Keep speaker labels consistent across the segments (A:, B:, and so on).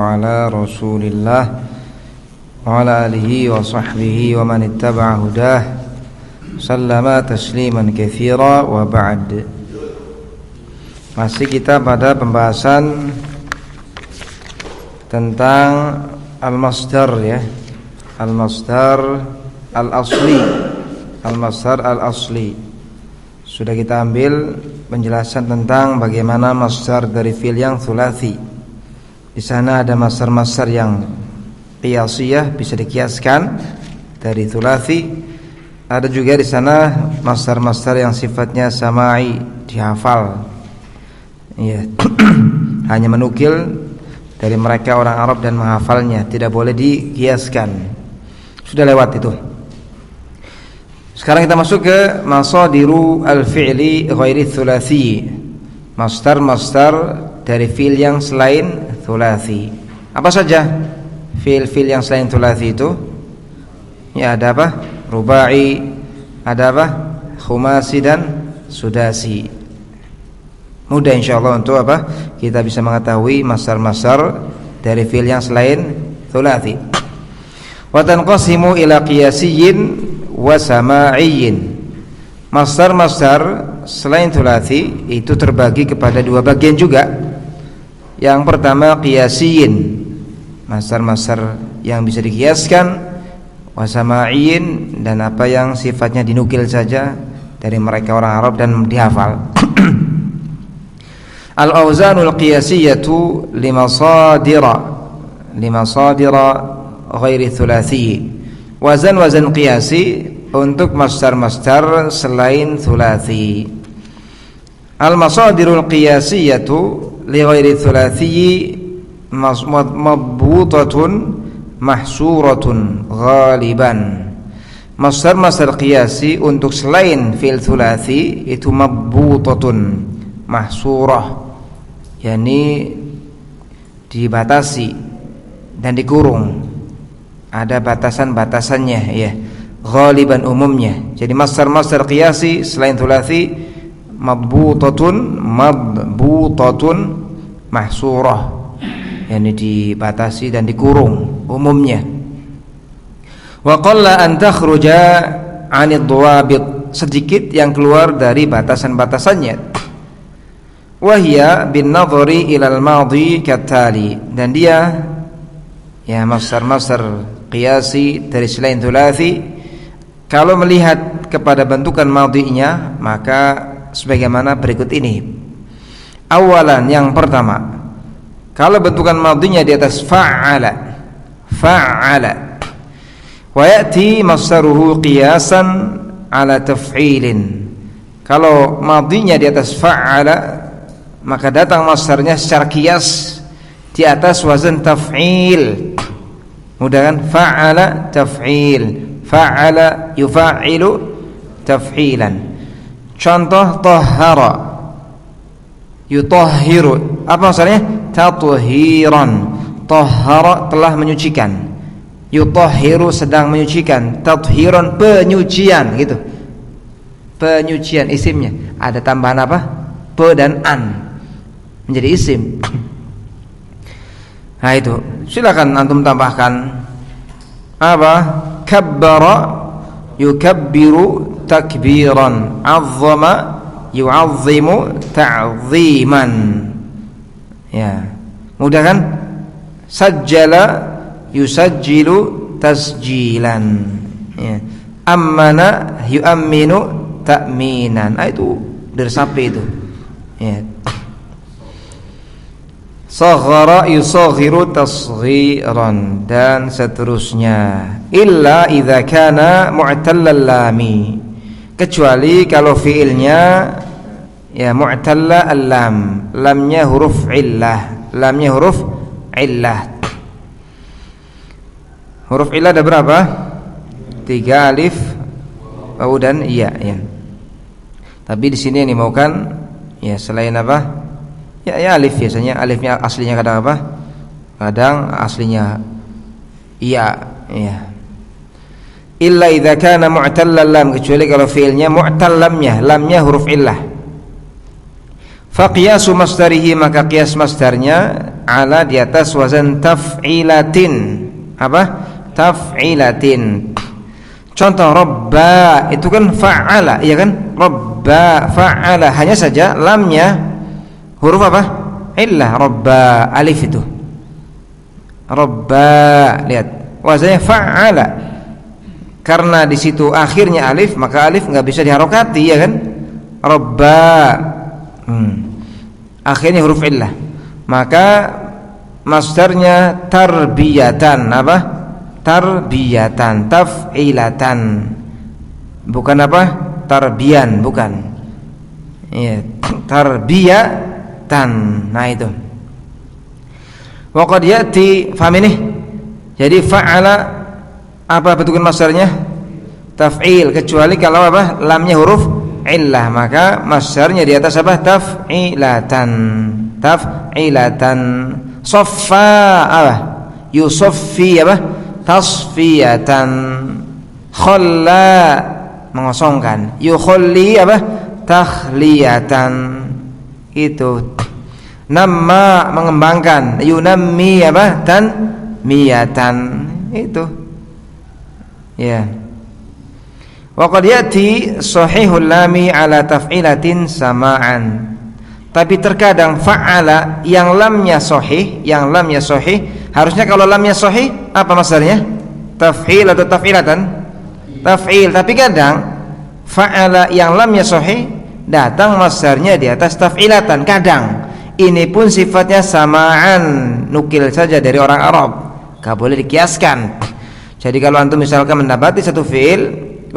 A: ala Rasulillah wa ala alihi wa sahbihi wa man ittaba'a hudah sallama tasliman katsira wa ba'd. Masih kita pada pembahasan tentang al-masdar ya. Al-masdar al-asli. Al-masdar al-asli. Sudah kita ambil penjelasan tentang bagaimana masdar dari fi'il yang thulathi. Di sana ada masdar-masdar yang qiyasiyah, bisa dikiaskan dari thulathi. Ada juga di sana masdar-masdar yang sifatnya sama'i, dihafal. Ya. Hanya menukil dari mereka orang Arab dan menghafalnya, tidak boleh dikiaskan. Sudah lewat itu. Sekarang kita masuk ke masadiru al-fi'li ghairi thulathi. Masdar-masdar dari fi'il yang selain thulathi. Apa saja fi'il-fi'il yang selain thulathi itu? Ya, ada apa? Rubai, ada apa? Khumasi dan sudasi. Mudah insyaallah untuk apa? Kita bisa mengetahui masdar-masdar dari fi'il yang selain thulathi. Wa tanqasimu ila qiyasiyyin wa sama'iyyin. Masdar-masdar selain thulathi itu terbagi kepada dua bagian juga. Yang pertama qiyasiyyin, masdar-masdar yang bisa dikiaskan, wa sama'iyyin, dan apa yang sifatnya dinukil saja dari mereka orang Arab dan dihafal. Al-awzanul qiyasiyatu limasadira ghairi thulathi. Wazan-wazan qiyasi untuk masdar-masdar selain thulathi. Al-masadirul qiyasiyatu li ghairi thulathi madbutatun mahsuratun ghaliban. Masdar-masdar qiyasi untuk selain fi'il thulathi itu madbutatun, mahsurah, yakni dibatasi dan dikurung. Ada batasan-batasannya ya. Ghaliban umumnya. Jadi masdar-masdar qiyasi selain thulathi madbutatun mahsurah, yakni dibatasi dan dikurung umumnya. Wa qalla an takhruja 'anid dhawabit, sedikit yang keluar dari batasan-batasannya. Wa hiya bin nadhari ila al-madhi katali, dan dia ya masdar-masdar qiyasi dari selain thulathi kalau melihat kepada bentukan madhinya maka sebagaimana berikut ini. Awalan, yang pertama, kalau bentukan madhinya di atas fa'ala wa ya'ti masdaruhu qiyasan ala taf'ilin. Kalau madhinya di atas fa'ala maka datang masdarnya secara qiyas di atas wazan taf'il. Mudah kan? Fa'ala taf'il, fa'ala yufa'ilu taf'ilan. Contoh tahhara yutahhiru, apa maksudnya? Tathiran. Tahhara telah menyucikan, yutahhiru sedang menyucikan, tathiran penyucian gitu. Penyucian isimnya ada tambahan apa? Pe dan an menjadi isim. Nah itu, silakan antum tambahkan apa? Kabbara yukabbiru takbiran, azzama yu'azzimu ta'ziman. Ya, mudah kan? Sajjala yusajjilu tasjilan. Ya. Ammana yu'amminu ta'minan. Ah, itu dersapi itu. Ya. Saghara yusaghiru tasghiran, dan seterusnya. Illa idza kana mu'tallal lami, kecuali kalau fiilnya ya mu'talla al-lam, lamnya huruf illah, lamnya huruf illah. Huruf illah ada berapa? 3, alif, waw dan ya. Tapi di sini yang dimaukan ya selain apa? Ya alif, biasanya alifnya aslinya kadang apa? Kadang aslinya ya. Illa idza kana mu'tallal lam, kecuali kalau fiilnya mu'tal lamnya huruf illah. Fa qiyasu masdarihi, maka qiyas masdarnya ala di atas wazan taf'ilatin. Apa? Taf'ilatin. Contoh robba itu kan fa'ala, iya kan? Robba fa'ala, hanya saja lamnya huruf apa? Illah. Robba, alif itu. Robba, lihat wazannya fa'ala. Karena di situ akhirnya alif, maka alif nggak bisa diharokati, ya kan? Robba, akhirnya huruf illah, maka masdarnya tarbiyatan. Apa? Tarbiyatan, taf'ilatan, bukan apa? Tarbiyan, bukan. Ya, tarbiyatan. Nah itu. Wa qad ya'ti, faham ini? Jadi fa'ala apa bentukan masdarnya? Taf'il, kecuali kalau apa? Lamnya huruf illah, maka masdarnya di atas apa? Taf'ilatan. Taf'ilatan. Saffa apa? Yusaffi apa? Tasfiyatan. Khalla, mengosongkan. Yukhalli apa? Takhliyatan. Itu. Namma, mengembangkan. Yunammi apa? Tanmiyatan. Itu. Ya. Wa qad yati sahihul lami ala taf'ilatin sama'an. Tapi terkadang fa'ala yang lamnya sahih, harusnya kalau lamnya sahih apa masdarnya? Taf'il atau taf'ilatan? Taf'il. Tapi kadang fa'ala yang lamnya sahih datang masdarnya di atas taf'ilatan. Kadang ini pun sifatnya sama'an, nukil saja dari orang Arab, gak boleh dikiaskan. Jadi kalau antum misalkan mendapati satu fi'il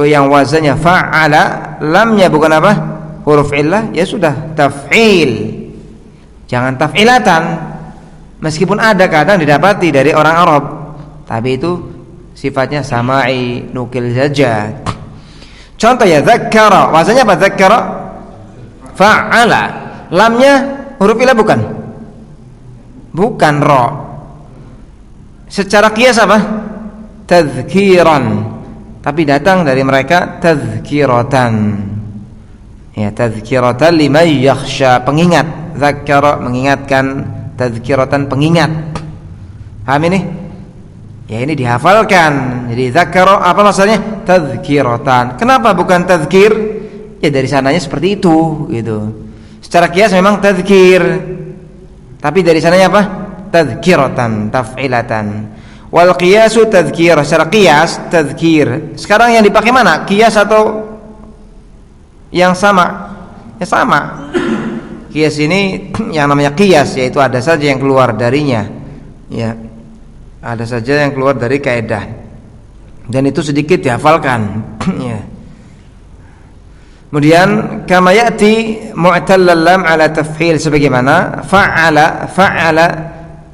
A: yang wazannya fa'ala, lamnya bukan apa? Huruf illah, ya sudah taf'il, jangan taf'ilatan. Meskipun ada kadang didapati dari orang Arab, tapi itu sifatnya sama'i, nukil saja. Contoh ya, dzakkara, wazannya apa? Dzakkara fa'ala, lamnya huruf illah bukan? Bukan ra. Secara qiyas apa? Tadhkiran, tapi datang dari mereka tadhkiratan. Ya, tadhkiratan liman yakhsha, pengingat. Dzakkara, mengingatkan. Tadhkiratan, pengingat. Paham ini? Ya, ini dihafalkan. Jadi dzakkara apa maksudnya? Tadhkiratan. Kenapa bukan tadhkir? Ya dari sananya seperti itu, gitu. Secara qiyas memang tadhkir, tapi dari sananya apa? Tadhkiratan, taf'ilatan. Wal qiyasu tadhkir. Secara qiyas tadhkir. Sekarang yang dipakai mana? Qiyas atau yang sama? Ya sama. Qiyas ini yang namanya qiyas, yaitu ada saja yang keluar darinya. Ya. Ada saja yang keluar dari kaidah. Dan itu sedikit dihafalkan. Ya. Kemudian kama ya'ti mu'tallal lam ala taf'il, sebagaimana fa'ala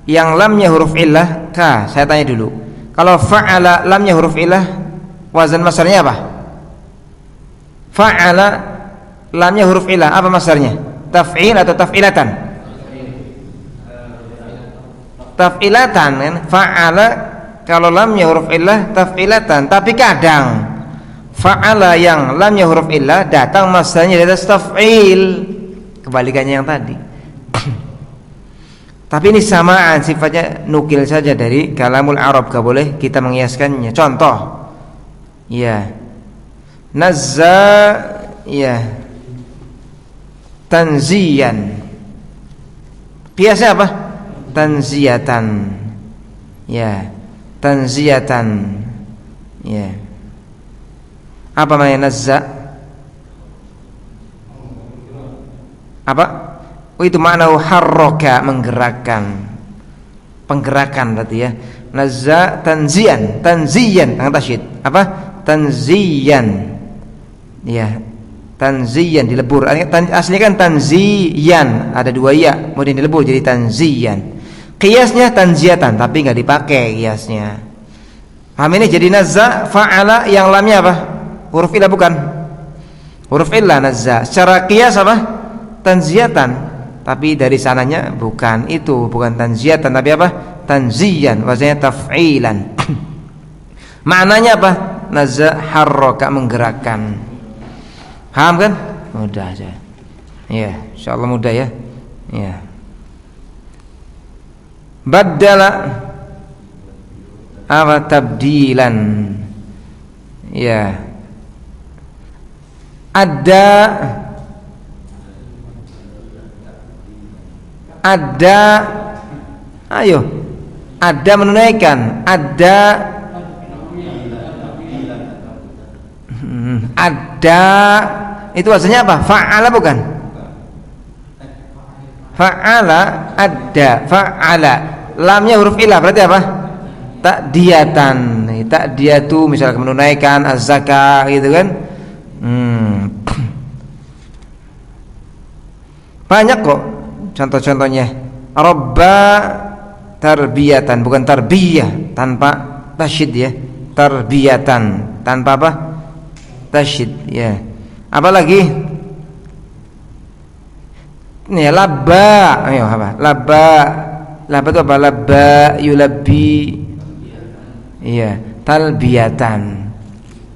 A: yang lamnya huruf illah ka. Saya tanya dulu, kalau fa'ala lamnya huruf illah, wazan masdarnya apa? Fa'ala lamnya huruf illah, apa masdarnya? Taf'il atau taf'ilatan? Taf'ilatan kan? Fa'ala kalau lamnya huruf illah taf'ilatan. Tapi kadang fa'ala yang lamnya huruf illah datang masdarnya di atas taf'il, kebalikannya yang tadi. Tapi ini samaan, sifatnya nukil saja dari kalamul Arab, gak boleh kita mengiaskannya. Contoh, ya, nazza, ya, tanziyan. Qiyasnya apa? Tanziyatan. Ya, tanziyatan. Ya. Apa makna nazza? Apa? Oh, itu makna harroka, menggerakkan, penggerakan berarti ya. Nazza tanziyan, tanziyan, angkat tasyid. Apa? Tanziyan. Ya, tanziyan dilebur. Aslinya kan tanziyan, ada dua ya, kemudian dilebur jadi tanziyan. Qiyasnya tanziyatan, tapi enggak dipakai qiyasnya. Paham ini? Jadi nazza fa'ala yang lamnya apa? Huruf illah bukan? Huruf illah nazza. Secara qiyas apa? Tanziyatan. Tapi dari sananya bukan itu, bukan tanziyatan, tapi apa? Tanziyan, wazannya taf'ilan. Maknanya apa? Nazza harraka, menggerakkan. Paham kan? Mudah aja. Ya, insyaallah mudah ya. Ya. Baddala apa? Tabdilan. Ya. Ada ayo. Ada menunaikan. Ada itu maksudnya apa? Fa'ala bukan? Fa'ala ada. Fa'ala lamnya huruf ilah berarti apa? Ta'diyatan. Ta'diyatu misalnya menunaikan az-zakah gitu kan. Banyak kok contoh-contohnya. Rabba tarbiyatan, bukan tarbiyah tanpa tasyid ya. Tarbiyatan tanpa apa? Tasyid ya. Apalagi? Nih labba. Ayo apa? Labba. Labba itu apa? Labba yulabbi. Iya, talbiyatan.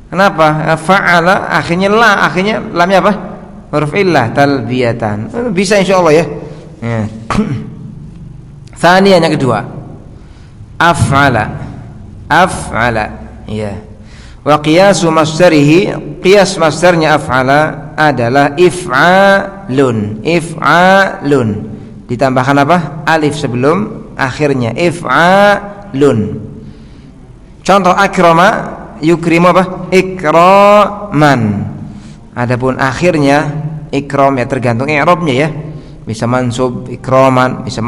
A: Kenapa? Fa'ala akhirnya lamnya apa? Huruf illah, talbiyatan. Bisa insyaallah ya. Ya. Thaniyan yang kedua. Af'ala. Ya. Wa qiyasu masdarihi, qiyas masdarnya af'ala adalah if'alun. Ditambahkan apa? Alif sebelum akhirnya. If'alun. Contoh akrama yukrimu apa? Ikraman. Adapun akhirnya ikram ya tergantung i'rabnya ya. Bisa mansub ikraman, bisa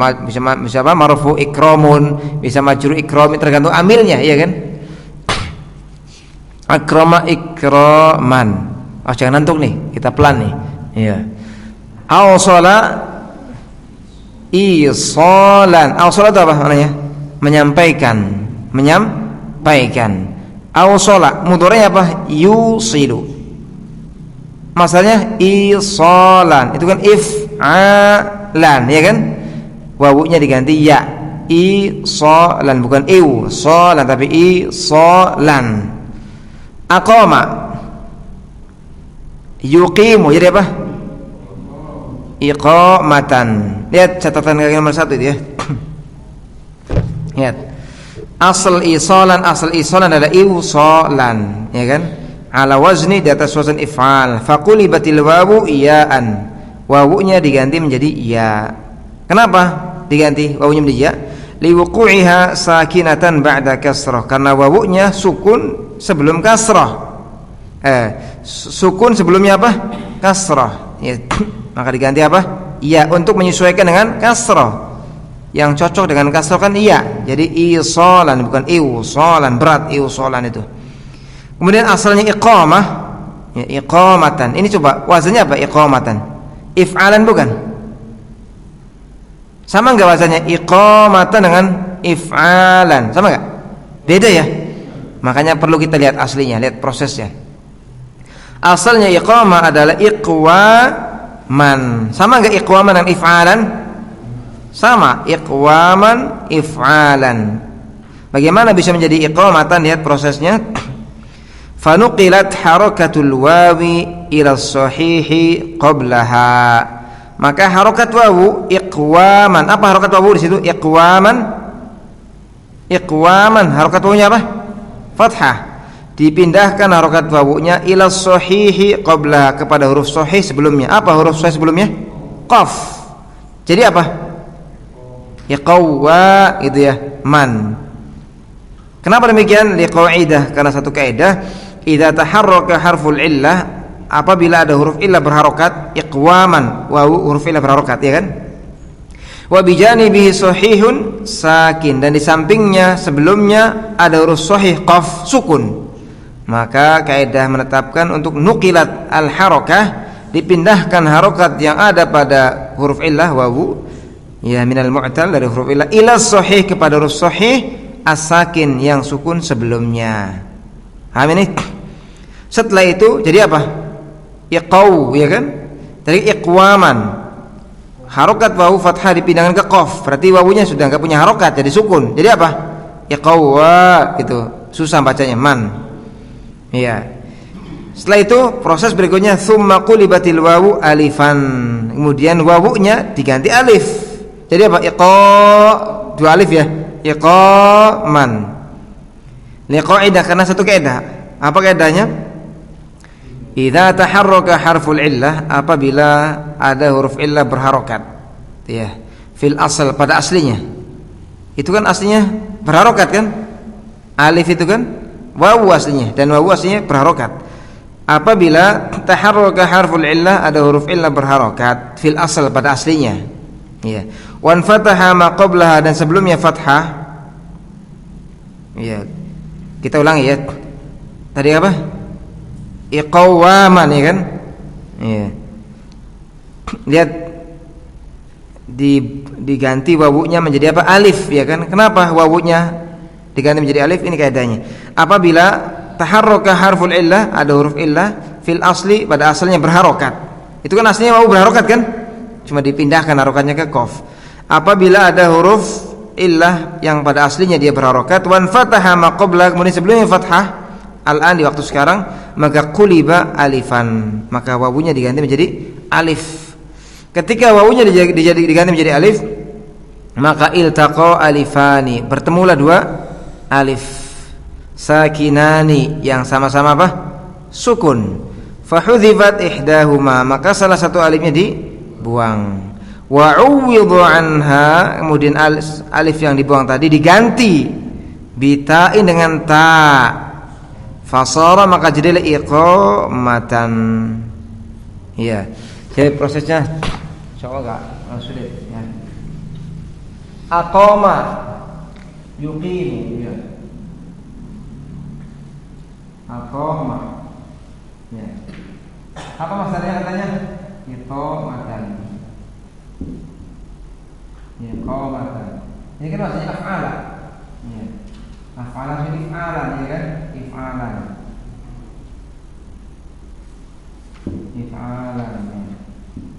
A: apa? Marfu ikramun, bisa majrur ikram, tergantung amilnya ya kan? Akrama ikraman. Oh jangan ngantuk nih, kita pelan nih. Iya. Awsala isalan. Awsala itu apa maknanya? Menyampaikan. Awsala mudhari'nya apa? Yusilu. Masalahnya isalan. Itu kan if'alan ya kan? Wawunya diganti ya. Isalan bukan salan tapi isalan. Aqama yuqimu jadi apa? Iqamatan. Lihat catatan kaki nomor 1 itu ya. Lihat. Asal isalan adalah iwsalan, ya kan? Ala wazni di atas wazn if'al. Faqulibatil wawu iyaan. Wawunya diganti menjadi ya. Kenapa diganti wawunya menjadi ya? Liwuqu'iha sakinatan ba'da kasrah. Karena wawunya sukun sebelum kasrah. Sukun sebelumnya apa? Kasrah. Ya. Maka diganti apa? Ya, untuk menyesuaikan dengan kasrah. Yang cocok dengan kasrah kan iya. Jadi isalan bukan iwsalan, berat iwsalan itu. Kemudian asalnya iqamah, ya, iqamatan. Ini coba wazannya apa? Iqamatan. If'alan bukan? Sama enggak wazannya? Iqamatan dengan if'alan. Sama enggak? Beda ya? Makanya perlu kita lihat aslinya, lihat prosesnya. Asalnya iqamah adalah iqwaman. Sama enggak iqwaman dengan if'alan? Sama, iqwaman if'alan. Bagaimana bisa menjadi iqamatan? Lihat prosesnya. Fanuqilat harakatul wawi ila sahihi qablaha. Maka harakat wawu iqwaman. Apa harakat wawu di situ? Iqwaman. Harakat wawunya apa? Fathah. Dipindahkan harakat wawunya ila sahihi qablaha, kepada huruf sahih sebelumnya. Apa huruf sahih sebelumnya? Qaf. Jadi apa? Iqwa itu ya, man. Kenapa demikian? Liqaidah, karena satu kaidah, idza taharraka harful illah, apabila ada huruf illah berharokat, iqwaman, wawu huruf illah berharokat ya kan? Wa bijanibihi sahihun sakin, dan di sampingnya sebelumnya ada huruf sahih qaf sukun. Maka kaidah menetapkan untuk nuqilat al harakah, dipindahkan harokat yang ada pada huruf illah wawu ya minal mu'tal dari huruf illah ila sahih, kepada huruf sahih as-sakin yang sukun sebelumnya. Paham ini? Setelah itu jadi apa? Iqaw ya kan? Dari iqwaman. Harokat wawu fathah dipindahkan ke qaf, berarti wawunya sudah enggak punya harokat, jadi sukun. Jadi apa? Iqawwa gitu. Susah bacanya, man. Iya. Setelah itu proses berikutnya tsumma qulibatil wawu alifan. Kemudian wawunya diganti alif. Jadi apa? dua alif ya. Iqaman. Liqaidah, karena satu kaidah. Apa kaidahnya? Idza taharraka harful illah, apabila ada huruf illah berharokat. Ya. Fil asal, pada aslinya. Itu kan aslinya berharokat kan? Alif itu kan wawu aslinya, dan wawu aslinya berharokat. Apabila taharraka harful illah, ada huruf illah berharokat fil asal, pada aslinya. Ya. Wan fataha ma qablaha, dan sebelumnya fathah. Ya. Kita ulangi ya. Tadi apa? Iqawaman, ya kan? Iya. Lihat, diganti wawunya menjadi apa? Alif, ya kan? Kenapa wawunya diganti menjadi alif? Ini kaidahnya. Apabila taharraka harful illah, ada huruf illah fil asli, pada asalnya berharokat. Itu kan aslinya wawu berharokat kan? Cuma dipindahkan harokatnya ke qaf. Apabila ada huruf illah yang pada aslinya dia berharokat, wan fataha ma qabla, kemudian sebelumnya fathah, al-an, di waktu sekarang, maka quliba alifan, maka wawunya diganti menjadi alif. Ketika wawunya diganti menjadi alif, maka iltaqa alifani, bertemulah dua alif sakinani yang sama-sama apa? Sukun. Fahudhifat ihdahuma, maka salah satu alifnya dibuang. Wa uwidhu anha, kemudian alif yang dibuang tadi diganti bitain dengan ta. Fasara, maka jadilah iqamatan. Iya. Jadi prosesnya insyaallah enggak sulit ya. Aqama yuqimu, ya. Aqama. Ya. Apa masalahnya katanya? Iqamatan. Iqamatan. Ini kan maksudnya af'ala. Ya. Af'ala ini if'alan, ya kan? If'alan. If'alan, ya.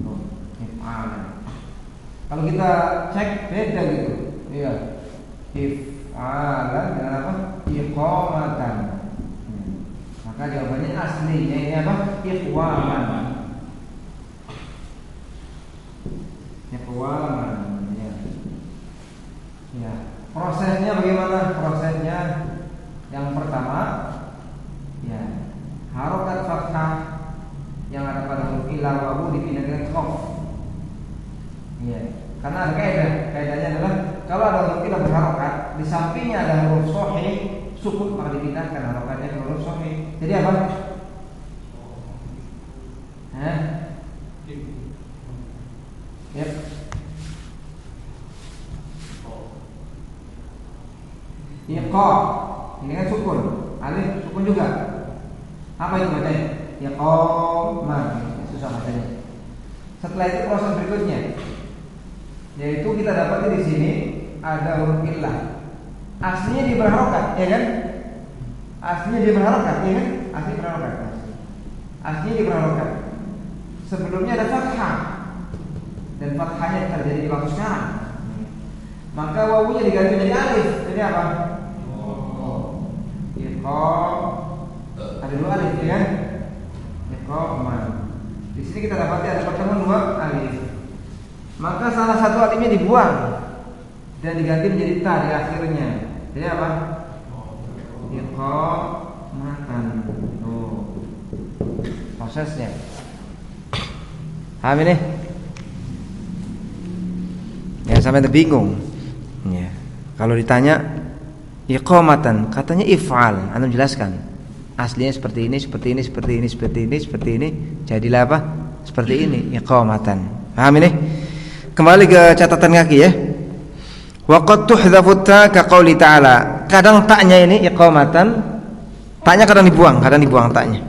A: Oh, if'alan. Kalau kita cek beda gitu. Iya. If'alan dengan apa? Iqamatan. Maka jawabannya aslinya ini apa? Iqwaman. Iqwaman. Ya, prosesnya bagaimana? Prosesnya yang pertama, ya, harokat fathah yang ada pada huruf illah wawu dipindahkan ke qaf. Ya, karena ada kaidahnya adalah kalau ada huruf illah berharokat, di sampingnya ada huruf shahih sukun, maka dipindahkan harokatnya ke huruf shahih. Jadi apa? Ya. Iqa, ini kan sukun, alif sukun juga. Apa itu bacanya? Iqamah, susah bacanya. Setelah itu proses berikutnya, yaitu kita dapati di sini ada huruf illah. Aslinya dia berharokat, ya kan? Aslinya dia berharokat, ya kan? Asli berharokat. Aslinya dia berharokat. Sebelumnya ada fathah, dan fathahnya terjadi di waktu sekarang. Maka wawunya diganti menjadi alif. Jadi apa? Ada dua alif, ya kan? Iqamah. Di sini kita dapati ada pertemuan dua alif. Maka salah satu alifnya dibuang dan diganti menjadi ta di akhirnya. Jadi apa? Iqamatan. Oh. Prosesnya. Paham ini? Ya, sampai terbingung. Ya. Kalau ditanya iqamatan, katanya if'al, antum jelaskan. Aslinya seperti ini, seperti ini, seperti ini, seperti ini, seperti ini. Jadilah apa? Seperti ini, iqamatan. Paham ini? Kembali ke catatan kaki ya. Wa qad tuhdhafu ta ka qouli ta'ala. Kadang taknya ini iqamatan, taknya kadang dibuang taknya.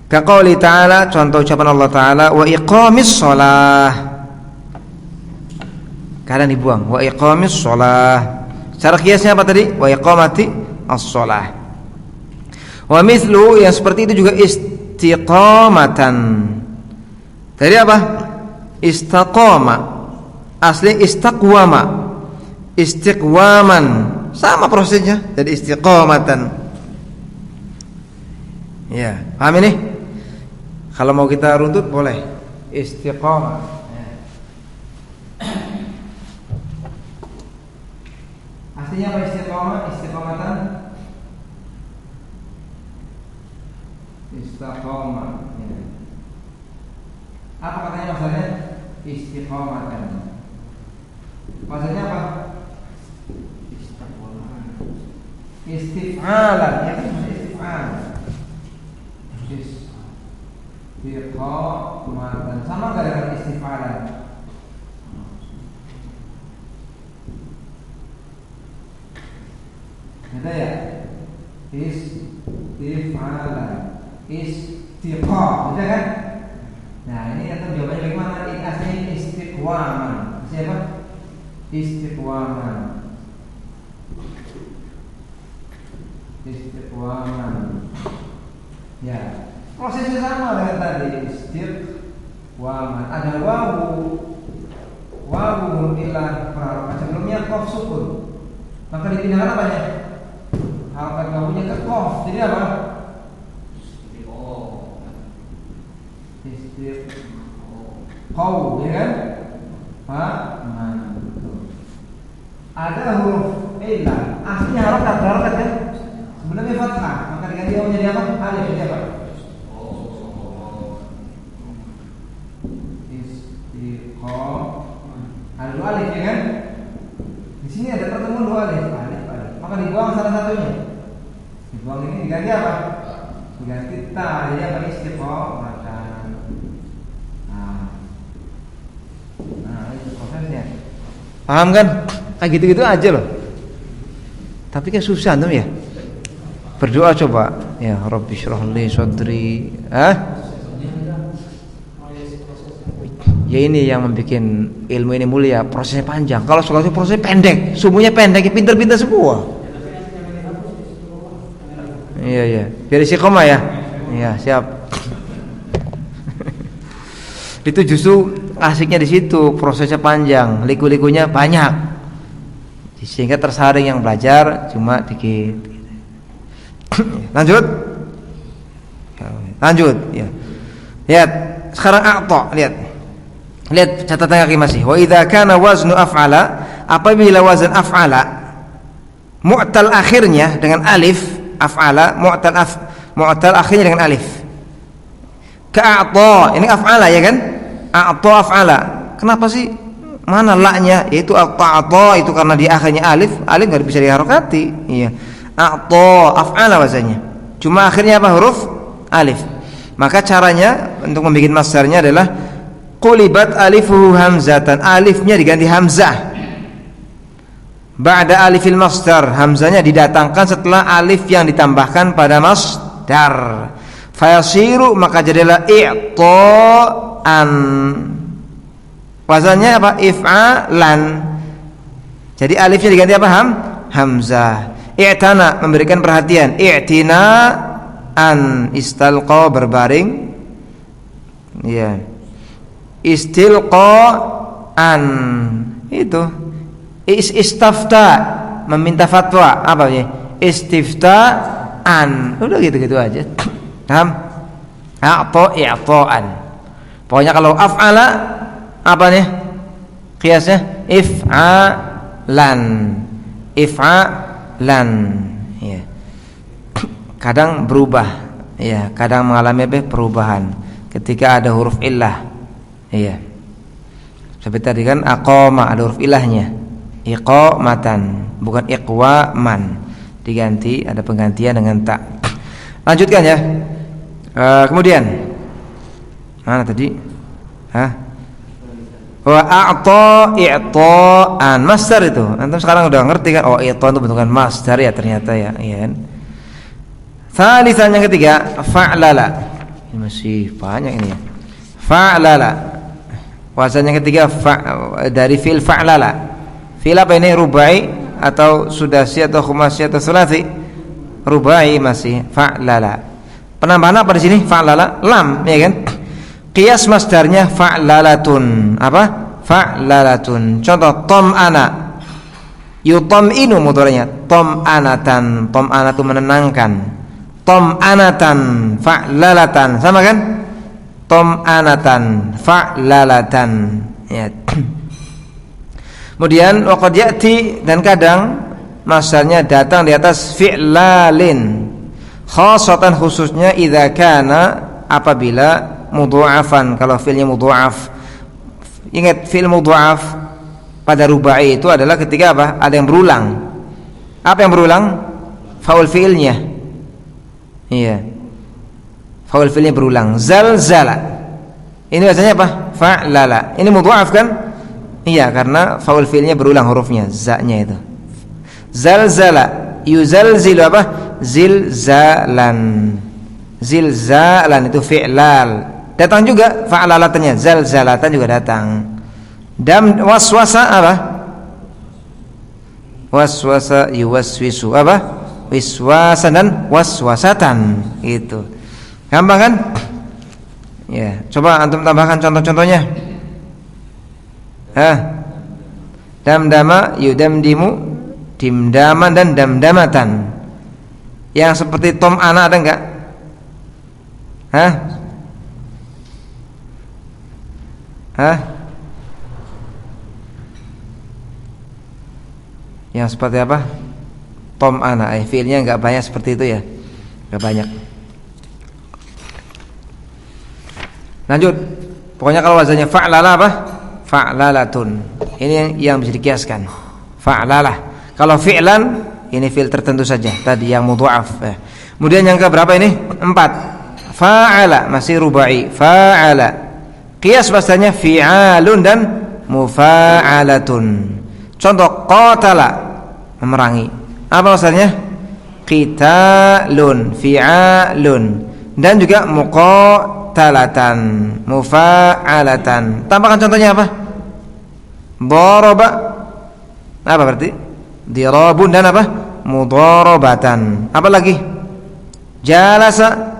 A: Ka qouli ta'ala, contoh ucapan Allah Ta'ala, wa iqamis shalah. Kadang dibuang, wa iqamis shalah. Cara kiasnya apa tadi? Wa iqamati as-shalah. Wa mithlu, yang seperti itu juga istiqamatan. Tadi apa? Istaqama. Asli istaqwama. Istiqwaman. Sama prosesnya, jadi istiqamatan. Ya, paham ini? Kalau mau kita runtut boleh. Istiqamah. Aslinya apa istiqomah? Istiqomatan. Istiqomah. Ya. Apa katanya maksudnya? Istiqomatan. Maksudnya apa? Istif'alan. Ya kan istif'al. Istiqomatan. Sama enggak dengan istif'alan? Ada ya? Istif'alan. Istiqom, betul kan? Nah, ini atau jawabannya bagaimana? Ini aslinya istiqwaman. Siapa? Istiqwaman. Istiqwaman. Ya, prosesnya sama dengan tadi. Istiqwaman. Ada wawu ilah prarokat. Sebelumnya qaf sukun. Maka dipindahkan apa ya? Harokat wawunya ke qaf. Jadi apa? Istiqomah, ya kan? Man. Ada huruf ilah. Aslinya harokat kan? Sebelumnya fathah, maka diganti menjadi apa? Alif, jadi apa? Istiqomah. Ada dua alif, ya kan? Di sini ada pertemuan dua alif. Maka dibuang salah satunya. Dibuang ini diganti apa? Diganti ta, jadi apa? Istiqomah. Nah, itu prosesnya. Paham kan? Kayak gitu-gitu aja loh. Tapi kan susah tuh ya. Berdoa coba. Ya Rabbi shrah li sadri. Ya ini yang membuat ilmu ini mulia. Prosesnya panjang. Kalau sekolah itu prosesnya pendek, semuanya pendek, pintar-pintar semua. Iya. Biar istiqomah ya. Iya, siap. Itu justru asiknya di situ, prosesnya panjang, liku-likunya banyak, sehingga tersaring yang belajar cuma dikit. Lanjut. Ya. Lihat sekarang a'ta, lihat catatan kaki masih. Wa idza kana waznu af'ala, apabila wazan af'ala mu'tal akhirnya dengan alif, af'ala mu'tal akhirnya dengan alif. Ka'ata, ini af'ala ya kan? A'ta af'ala. Kenapa sih? Mana la-nya? Yaitu a'ta itu karena di akhirnya alif enggak bisa diharokati. Iya. A'ta af'ala wazannya. Cuma akhirnya apa? Huruf alif. Maka caranya untuk membuat masdarnya adalah qulibat alifuhu hamzatan. Alifnya diganti hamzah. Ba'da alifil masdar, hamzahnya didatangkan setelah alif yang ditambahkan pada masdar. Fayasiru, maka jadilah i'ta'an. Wazannya apa? If'alan. Jadi alifnya diganti apa? Hamzah. I'tana, memberikan perhatian. I'tina'an, istalqa, berbaring. Ya. Istilqa'an, itu. Istafta, meminta fatwa. Apa ya? Istifta'an. Udah gitu-gitu aja. Paham? I'ta'an. Pokoknya kalau af'ala apa nih? Kiasnya if'alan. Ya. Kadang berubah, ya, kadang mengalami perubahan ketika ada huruf illah. Iya. Seperti tadi kan aqama ada huruf ilahnya. Iqamatan, bukan iqwaman. Diganti, ada penggantian dengan ta. Lanjutkan ya. Kemudian mana tadi? Wa a'ta i'ta'an, masdar itu. Antum sekarang udah ngerti kan? Oh, i'ta itu bentukan masdar ya ternyata ya, iya kan? Tsalitsan, yang ketiga, fa'lala. Ini masih banyak ini ya. Fa'lala. Wazan yang ketiga dari fi'il fa'lala. Fi'il apa ini? Rubai atau sudasi atau khumasi atau sulasi? Rubai masih. Fa'lala. Penambahan apa di sini? Fa'lala, lam, ya kan? Qiyas masdarnya fa'lalatun. Apa? Fa'lalatun. Contoh tom'ana. Yutom'inu mudhari'nya. Tom'anatan. Tom'anatu menenangkan. Tom'anatan. Fa'lalatan. Sama kan? Tom'anatan. Fa'lalatan. Ya. Kemudian waqad ya'ti, dan kadang masdarnya datang di atas fi'lalin, khassatan khususnya idza kana apabila mudha'afan, kalau fi'ilnya mudha'af. Ingat fi'il mudha'af pada rubai itu adalah ketika apa? Ada yang berulang. Apa yang berulang? Faul fi'ilnya. Iya. Faul fi'ilnya berulang. Zalzala. Ini biasanya apa? Fa'lala. Ini mudha'af kan? Iya, karena faul fi'ilnya berulang hurufnya, za-nya itu. Zalzala, yuzalzilu apa? Zilzalan. Zilzalan itu fi'lal. Datang juga fa'lalatnya, zalzalatan juga datang. Dan waswasa apa? Waswasa yuwaswisu apa? Wiswasan dan waswasatan. Itu gampang kan? Ya, coba antum tambahkan contoh-contohnya. Damdama yudamdimu, dimdaman dan damdamatan. Yang seperti tom ana ada enggak? Yang seperti apa? Tom ana, fiilnya enggak banyak seperti itu ya. Enggak banyak. Lanjut. Pokoknya kalau wazannya fa'lala apa? Fa'lalatun. Ini yang bisa dikiaskan. Fa'lalah. Kalau fi'lan, ini fi'il tertentu saja. Tadi yang mudha'af. Kemudian yang keberapa ini? 4. Fa'ala, masih rubai. Fa'ala. Qiyas bahasanya fi'alun dan mufa'alatun. Contoh qatala, memerangi. Apa maksudnya? Qitalun, fi'alun. Dan juga muqatalatan, mufa'alatan. Tambahkan contohnya apa? Daraba. Apa berarti? Dirabun dan apa? Mudarabatan. Apa lagi? Jalasa,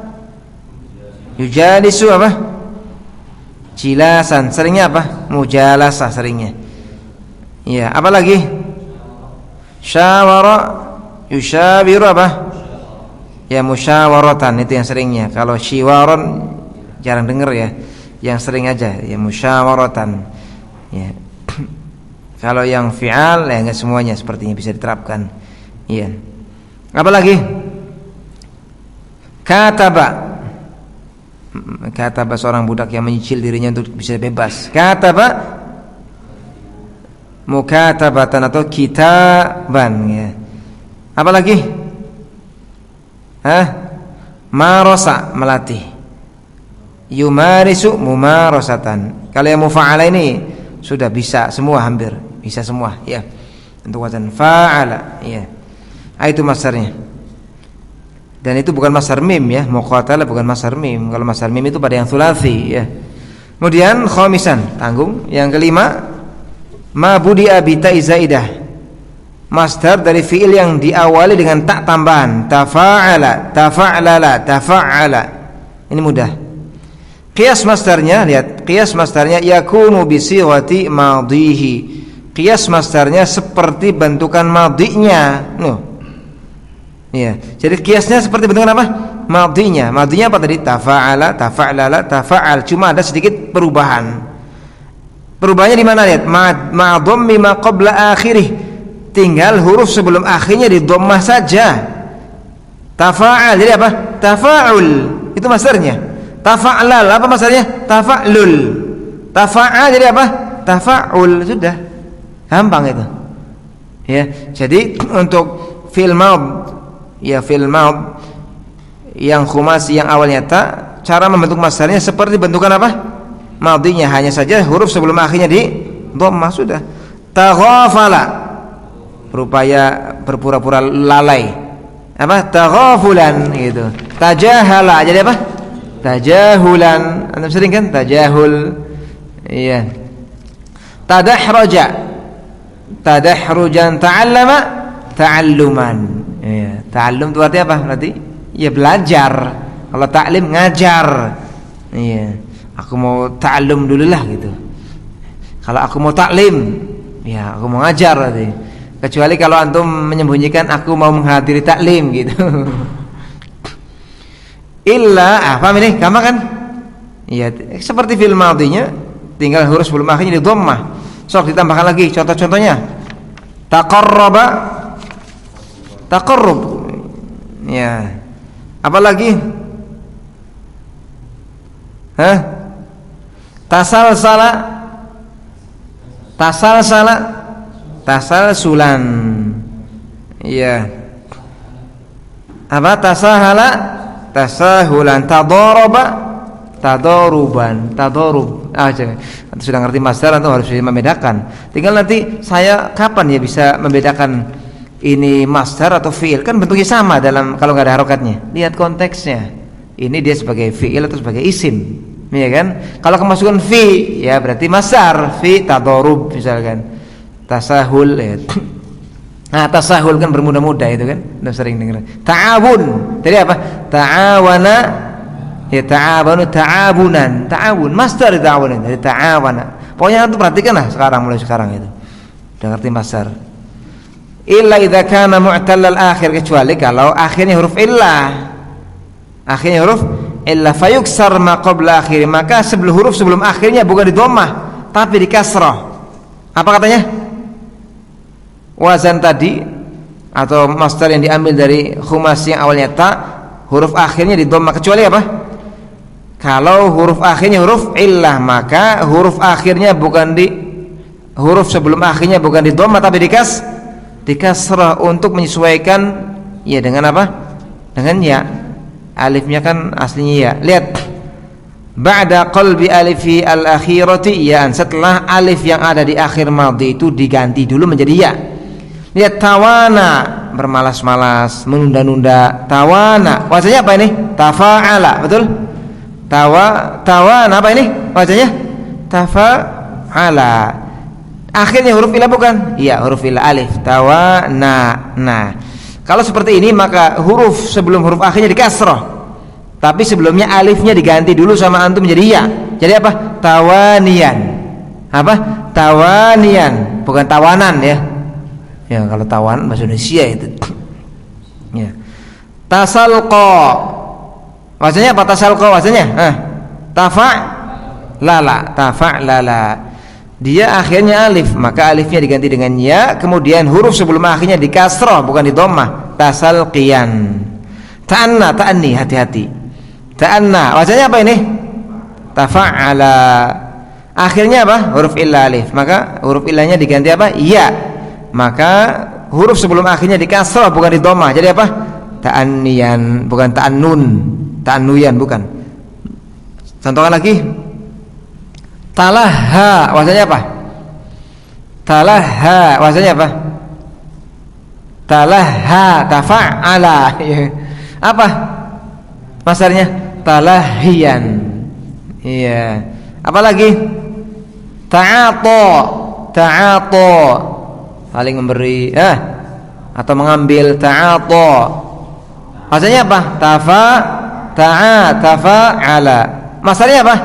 A: yujalisu apa? Jilasan. Seringnya apa? Mujalasah seringnya. Ya, apa lagi? Syawara, yusyawiru apa? Ya, musyawaratan itu yang seringnya. Kalau syiwaron jarang dengar ya. Yang sering aja ya musyawaratan. Ya. Kalau yang fi'al ya enggak semuanya sepertinya bisa diterapkan. Iya. Apa lagi? Kataba. Kataba seorang budak yang menyicil dirinya untuk bisa bebas. Kataba mukatabatan atau kitaban ya. Apa lagi? Marasa, melatih. Yumarisu, mumarasatan. Kalau yang mufa'ala ini sudah bisa semua, hampir bisa semua ya. Untuk wazan fa'ala ya. Itu masdarnya. Dan itu bukan masdar mim ya. Muqatala bukan masdar mim. Kalau masdar mim itu pada yang tsulasi ya. Kemudian khamisan, tanggung. Yang kelima, ma budi'a bi ta'i zaidah. Masdar dari fi'il yang diawali dengan tak tambahan. Tafa'ala, tafa'lala, tafa'ala. Ini mudah. Qiyas masdarnya, lihat. Qiyas masdarnya yakunu bi sighati madhihi. Qiyas masdarnya seperti bentukan madhinya. Ya. Jadi qiyasnya seperti bentukan apa? Madhinya. Madhinya apa tadi? Tafa'ala, tafa'lala, tafa'al. Cuma ada sedikit perubahan. Perubahannya di mana, lihat? Ma dhammi ma qabla akhirih. Tinggal huruf sebelum akhirnya di dhammah saja. Tafa'al jadi apa? Tafa'ul. Itu masdarnya. Tafa'lal apa masdarnya? Tafa'lul. Tafa'al jadi apa? Tafa'ul. Sudah. Gampang itu. Ya, jadi untuk fi'il madh ya fi'il madh yang khumasi yang awalnya ta, cara membentuk masdarnya seperti bentukan apa? Madhinya, hanya saja huruf sebelum akhirnya di dhammah sudah. Taghafala, berupaya berpura-pura lalai. Apa? Taghafulan gitu. Tajahala jadi apa? Tajahulan. Anda sering kan tajahul? Iya. Tadahraja, tadahrujan. Ta'allama, ta'alluman. Iya. Ta'allum itu artinya apa? Berarti ya belajar. Kalau ta'lim ngajar. Iya. Aku mau ta'allum dulu lah gitu. Kalau aku mau ta'lim, ya aku mau ngajar berarti. Kecuali kalau antum menyembunyikan aku mau menghadiri taklim gitu. Illa, paham ini? Gampang kan? Iya, seperti fi'il madhinya, tinggal huruf sebelum akhirnya di dhammah. Sok ditambahkan lagi contoh-contohnya. Taqarraba, taqarrub. Ya. Apalagi? Tasalsala, tasalsulan. Iya. Apa? Tasahala, tasahulan. Tadaraba, tadaruban, tadarub. Nanti sudah ngerti masdar, atau harus bisa membedakan. Tinggal nanti saya kapan ya bisa membedakan ini masdar atau fi'il? Kan bentuknya sama dalam kalau nggak ada harokatnya. Lihat konteksnya. Ini dia sebagai fi'il atau sebagai isim, ya kan? Kalau kemasukan fi, ya berarti masdar, fi tadarub misalkan. Tasahul ya. Nah, tasahul kan bermudah-mudah itu kan. Udah sering dengar. Ta'awun. Tadi apa? Ta'awana. Ya ta'awanu ta'awunan. Ta'awun masdar ta'awunan. Jadi ta'awana. Pokoknya itu perhatikanlah sekarang, mulai sekarang itu. Udah ngerti masdar. Illa idza kana mu'tallal akhir, kecuali kalau akhirnya huruf illah. Akhirnya huruf illah fayuksar ma qabla akhir, maka huruf sebelum akhirnya bukan di dhammah tapi di kasrah. Apa katanya? Wazan tadi atau masdar yang diambil dari khumas yang awalnya ta, huruf akhirnya di dhammah, kecuali apa? Kalau huruf akhirnya huruf illah, maka huruf akhirnya bukan di huruf sebelum akhirnya bukan di dhammah tapi di kasrah untuk menyesuaikan ya dengan apa? Dengan ya. Alifnya kan aslinya ya. Lihat. Ba'da qalbi alifi al-akhirati ya, setelah alif yang ada di akhir madhi itu diganti dulu menjadi ya. Lihat, tawana, bermalas-malas, menunda-nunda. Tawana, wajahnya apa ini? Tafa'ala, betul? Tawana apa ini? Wajahnya tafa'ala. Akhirnya huruf ilah bukan? Iya, huruf ilah alif. Tawana. Nah, kalau seperti ini maka huruf sebelum huruf akhirnya di kasrah. Tapi sebelumnya alifnya diganti dulu sama antum menjadi ya. Jadi apa? Tawanian. Apa? Tawanian, bukan tawanan ya. Ya, kalau tawan bahasa Indonesia itu. Ya. Tasalqa. Wazannya apa tasalqa wazannya? Tafa'lala. Dia akhirnya alif, maka alifnya diganti dengan ya, kemudian huruf sebelum akhirnya di kasrah bukan di dhammah. Tasalqiyan. Ta'anna, ta'anni, hati-hati. Ta'anna, wajahnya apa ini? Tafa'ala. Akhirnya apa? Huruf illa alif, maka huruf illahnya diganti apa? Ya. Maka huruf sebelum akhirnya di kasrah bukan di dhammah. Jadi apa? Ta'anniyan, bukan ta'annun. Ta'annuyan bukan. Contohkan lagi. Talaha, wazannya apa? Talaha, wazannya apa? Talaha, tafa'ala. Apa masdarnya? Talahiyan. Iya. Apa lagi? Ta'ato, saling memberi, atau mengambil. Ta'ato, wazannya apa? Tafa'ala. Masdarnya apa?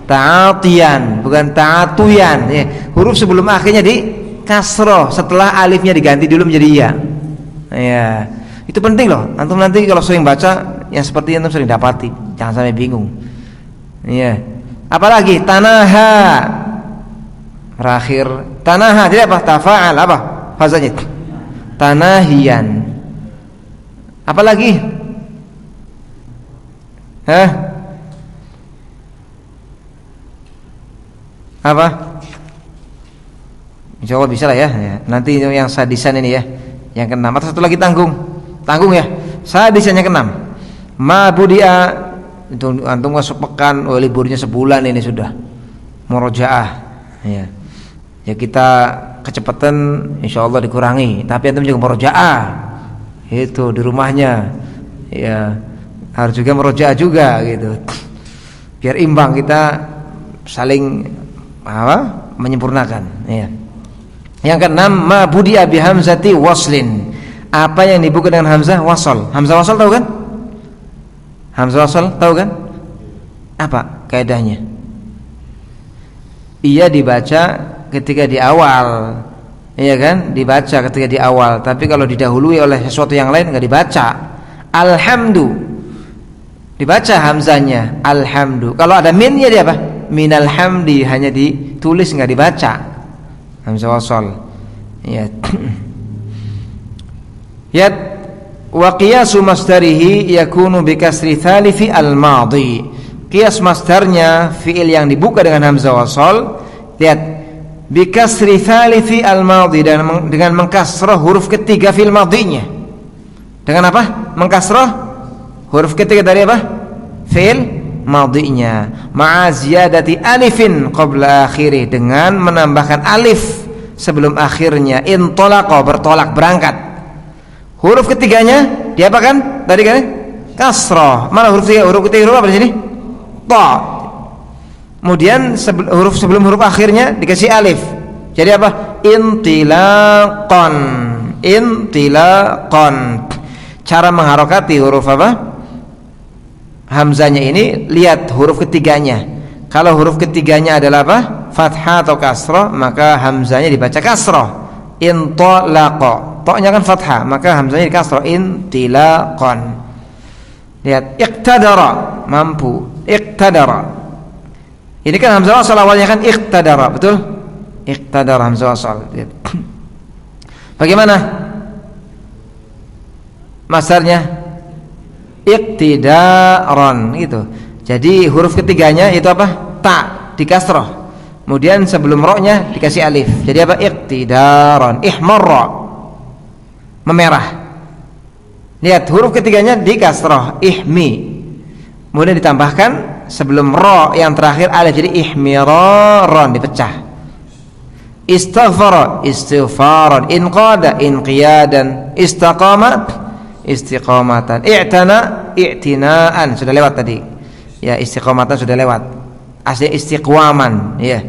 A: Ta'atiyan, bukan ta'atuyan ya. Huruf sebelum akhirnya di kasroh, setelah alifnya diganti dulu menjadi ya. Ya, itu penting loh. Antum nanti kalau sering baca yang seperti antum sering dapati, jangan sampai bingung. Iya. Apalagi tanaha, terakhir tanaha, jadi apa? Tafa'al, apa fazanya? Tanahiyan. Apalagi? Apa? Insya Allah bisa lah ya. Nanti yang sadisan ini ya, yang ke-6 atau satu lagi tanggung ya. Sadisan yang ke-6. Ma budia, itu antum masuk pekan, liburnya sebulan ini sudah murojaah. Ya. Ya kita kecepatan insya Allah dikurangi, tapi antum juga murojaah. Itu di rumahnya. Ya, harus juga murojaah juga gitu. Biar imbang, kita saling menyempurnakan ya. Yang ke-6, ma budia bi hamzati waslin. Apa yang dibuka dengan hamzah wasal? Hamzah wasal tahu kan? Hamzah wasal tahu kan? Apa kaidahnya? Ia dibaca ketika di awal. Iya kan? Dibaca ketika di awal, tapi kalau didahului oleh sesuatu yang lain enggak dibaca. Alhamdu. Dibaca hamzahnya alhamdu. Kalau ada minnya dia apa? Minal hamdi, hanya ditulis enggak dibaca. Hamzah wasal. Ya. Yat wa qiyasu masdarihi yakunu bi kasri thalithi al-madhi. Qiyas masdarnya fi'il yang dibuka dengan hamzah wasal. Lihat, bi kasri thalithi al-madhi, dan dengan mengkasrah huruf ketiga fi'il madhinya. Dengan apa? Mengkasrah huruf ketiga dari apa? Fi'il madhinya. Ma'a ziyadati alifin qabla akhirih, dengan menambahkan alif sebelum akhirnya. Intolaqa, bertolak, berangkat. Huruf ketiganya diapakan? Tadi kan kasrah. Mana huruf ketiga? Huruf ketiga huruf apa di sini? Ta. Kemudian huruf sebelum huruf akhirnya dikasih alif. Jadi apa? Intilaqan. Intilaqan. Cara mengharokati huruf apa? Hamzanya ini, lihat huruf ketiganya. Kalau huruf ketiganya adalah apa? Fathah atau kasrah, maka hamzanya dibaca kasrah. Intalaqa. Toknya kan fathah, maka hamzanya dikasrah. Intilaqan. Lihat, iqtadara, mampu. Iqtadara. Ini kan hamzah wasal awalnya kan iqtadara, betul? Iqtadara hamzah wasal. Lihat. Bagaimana masdarnya? Iqtidaran, gitu. Jadi huruf ketiganya itu apa? Ta, dikasrah. Kemudian sebelum roknya dikasih alif. Jadi apa? Iqtidaran. Ihmarra, memerah. Lihat, huruf ketiganya di kasrah, ihmi. Kemudian ditambahkan sebelum ro yang terakhir alif, jadi ihmiraran, dipecah. Istaghfara, istighfaran. Inqada, inqiyadan. Istaqama, istiqamatan. I'tana, i'tinaan. Sudah lewat tadi. Ya, istiqamatan sudah lewat. Asli istiqwaman, ya.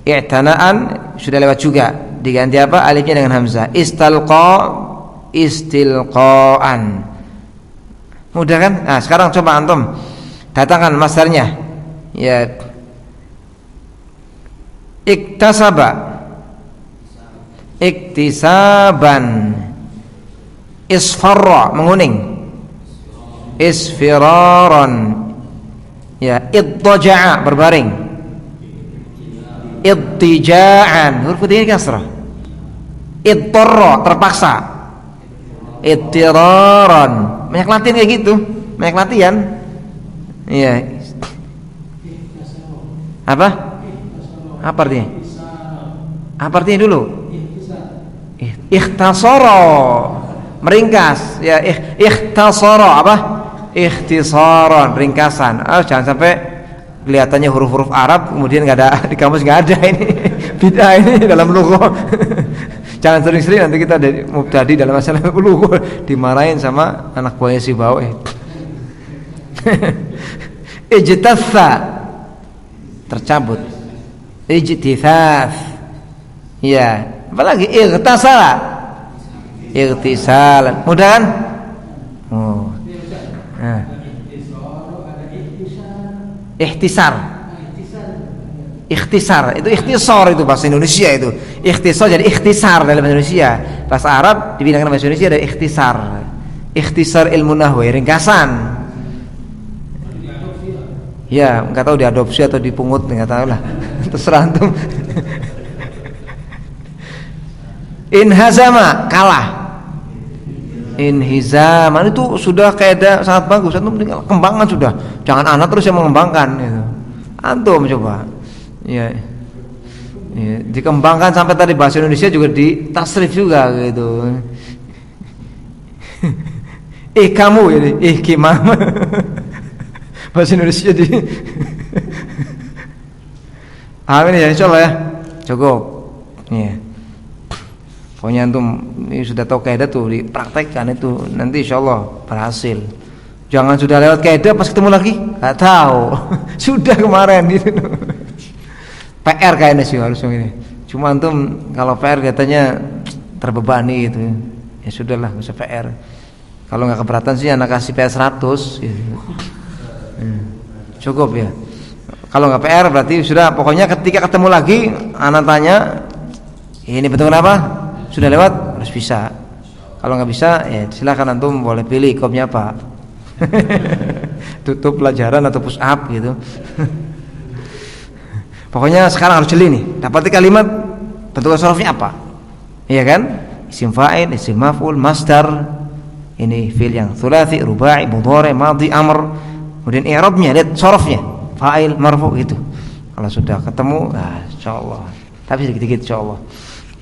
A: I'tanaan sudah lewat juga. Diganti apa? Alifnya dengan hamzah. Istalqa, istilqaan. Mudah kan? Nah, sekarang coba antum datangkan masdarnya. Ya. Iktasaba, iktisaban. Isfarra, menguning. Isfiraran. Ya, idtaja'a, berbaring. Idtija'an, huruf ketiga kasrah. Idtarra, terpaksa. Ittiraran. Banyak latihan kayak gitu, banyak latihan. Iya. Apa? Apa artinya? Apa artinya dulu? Ikhtasara, meringkas. Ya, ikhtasara apa? Ikhtisaran, ringkasan. Jangan sampai kelihatannya huruf-huruf Arab kemudian nggak ada di kamus, nggak ada. Ini bid'ah ini dalam lughah. Jangan sering-sering nanti kita dari mubtadi dalam masalah lughah dimarahin sama anak buahnya si Bawe. Ijtatha, tercabut. Ijtithats, ya. Apalagi ightasala, ightisalan. Mudah kan? Oh. Nah. Ikhtisar. Ikhtisar itu ikhtisar, itu bahasa Indonesia itu. Ikhtisar jadi ikhtisar dalam bahasa Indonesia. Bahasa Arab dibinangkan bahasa Indonesia ada ikhtisar. Ikhtisar ilmu nahwu, ringkasan. Ya, enggak tahu diadopsi atau dipungut, enggak tahu lah. Terserah antum. Inhazama, kalah. Inhizaman itu sudah kaidah sangat bagus. Antum tinggal kembangkan sudah. Jangan anak terus yang mengembangkan gitu. Antum coba. Ya. Ya, dikembangkan sampai tadi bahasa Indonesia juga ditasrif juga gitu. Kamu ini, gimana? Bahasa Indonesia di. Amin ya, insyaallah ya. Cukup. Iya. Pokoknya antum ini sudah tahu kaidah tuh, dipraktekkan itu nanti insyaallah berhasil. Jangan sudah lewat kaidah pas ketemu lagi nggak tahu. Sudah kemarin gitu. PR kayaknya sih harus ini. Cuma antum kalau PR katanya terbebani gitu. Ya sudahlah, nggak usah PR. Kalau nggak keberatan sih anak kasih PR 100 gitu. Cukup ya. Kalau nggak PR berarti sudah, pokoknya ketika ketemu lagi anak tanya ini betul kenapa? Sudah lewat harus bisa. Kalau nggak bisa ya silakan antum boleh pilih ikomnya apa. Tutup pelajaran atau push up gitu. Pokoknya sekarang harus jeli nih. Dapati kalimat bentuk sorofnya apa? Iya kan? Isim fa'il, isim maf'ul, masdar, Ini fi'il yang thulathi, rubai, mudhari, madhi, amr. Kemudian i'rabnya, lihat sorofnya, fa'il, marfu gitu. Kalau sudah ketemu, insyaallah. Tapi sedikit-sedikit insyaallah.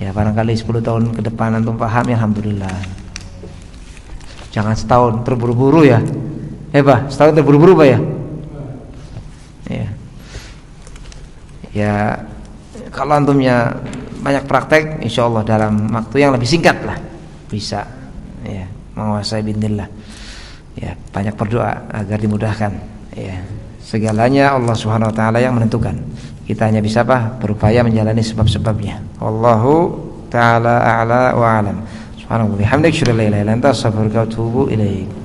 A: Ya barangkali 10 tahun ke depan antum paham ya alhamdulillah. Jangan setahun terburu-buru ya. Pak, setahun terburu-buru Pak ya? Ya. Ya kalau antumnya banyak praktek, insyaallah dalam waktu yang lebih singkat lah bisa ya menguasai binillah. Ya, banyak berdoa agar dimudahkan. Ya, segalanya Allah Subhanahu wa taala yang menentukan. Kita hanya bisa berupaya menjalani sebab-sebabnya. Wallahu taala a'la wa a'lam. Subhanallah wa bihamdihi, asyhadu an la ilaha illa anta, astaghfiruka wa atubu ilaik.